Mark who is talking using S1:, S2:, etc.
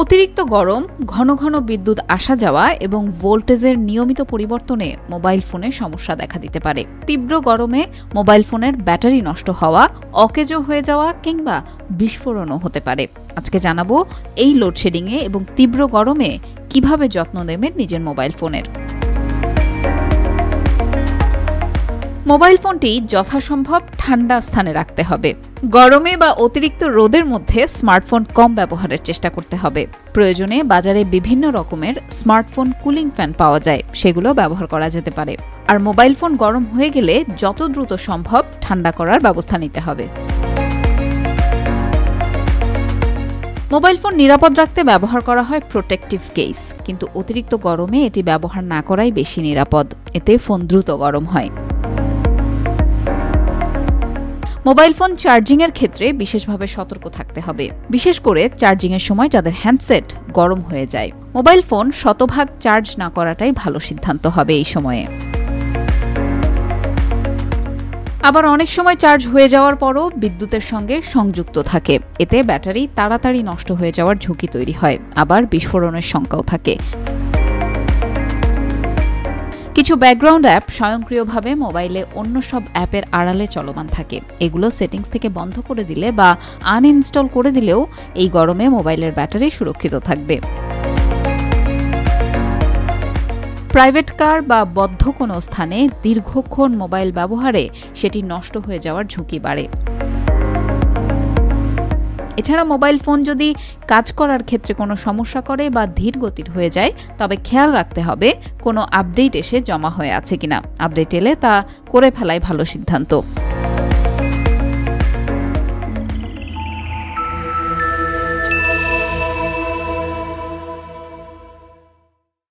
S1: অতিরিক্ত গরম, ঘন ঘন বিদ্যুৎ আসা যাওয়া এবং ভোল্টেজের নিয়মিত পরিবর্তনে মোবাইল ফোনে সমস্যা দেখা দিতে পারে। তীব্র গরমে মোবাইল ফোনের ব্যাটারি নষ্ট হওয়া, অকেজো হয়ে যাওয়া কিংবা বিস্ফোরণও হতে পারে। আজকে জানাবো এই লোডশেডিংয়ে এবং তীব্র গরমে কিভাবে যত্ন নেবেন নিজের মোবাইল ফোনের। মোবাইল ফোনটি যথাসম্ভব ঠান্ডা স্থানে রাখতে হবে। গরমে বা অতিরিক্ত রোদের মধ্যে স্মার্টফোন কম ব্যবহারের চেষ্টা করতে হবে। প্রয়োজনে বাজারে বিভিন্ন রকমের স্মার্টফোন কুলিং ফ্যান পাওয়া যায়, সেগুলো ব্যবহার করা যেতে পারে। আর মোবাইল ফোন গরম হয়ে গেলে যত দ্রুত সম্ভব ঠান্ডা করার ব্যবস্থা নিতে হবে। মোবাইল ফোন নিরাপদ রাখতে ব্যবহার করা হয় প্রোটেক্টিভ কেস, কিন্তু অতিরিক্ত গরমে এটি ব্যবহার না করাই বেশি নিরাপদ। এতে ফোন দ্রুত গরম হয়। মোবাইল ফোন চার্জিংয়ের ক্ষেত্রে বিশেষভাবে সতর্ক থাকতে হবে, বিশেষ করে চার্জিংয়ের সময় যাদের হ্যান্ডসেট গরম হয়ে যায়। মোবাইল ফোন শতভাগ চার্জ না করাটাই ভালো সিদ্ধান্ত হবে এই সময়ে। আবার অনেক সময় চার্জ হয়ে যাওয়ার পরও বিদ্যুতের সঙ্গে সংযুক্ত থাকে, এতে ব্যাটারি তাড়াতাড়ি নষ্ট হয়ে যাওয়ার ঝুঁকি তৈরি হয়, আবার বিস্ফোরণের শঙ্কাও থাকে। কিছু ব্যাকগ্রাউন্ড অ্যাপ স্বয়ংক্রিয়ভাবে মোবাইলে অন্য সব অ্যাপের আড়ালে চলমান থাকে। এগুলো সেটিংস থেকে বন্ধ করে দিলে বা আনইনস্টল করে দিলেও এই গরমে মোবাইলের ব্যাটারি সুরক্ষিত থাকবে। প্রাইভেট কার বা বদ্ধ কোনো স্থানে দীর্ঘক্ষণ মোবাইল ব্যবহারে সেটি নষ্ট হয়ে যাওয়ার ঝুঁকি বাড়ে। এছাড়া মোবাইল ফোন যদি কাজ করার ক্ষেত্রে কোনো সমস্যা করে বা ধীর গতির হয়ে যায়, তবে খেয়াল রাখতে হবে কোনো আপডেট এসে জমা হয়ে আছে কিনা। আপডেট এলে তা করে ফেলাই ভালো সিদ্ধান্ত।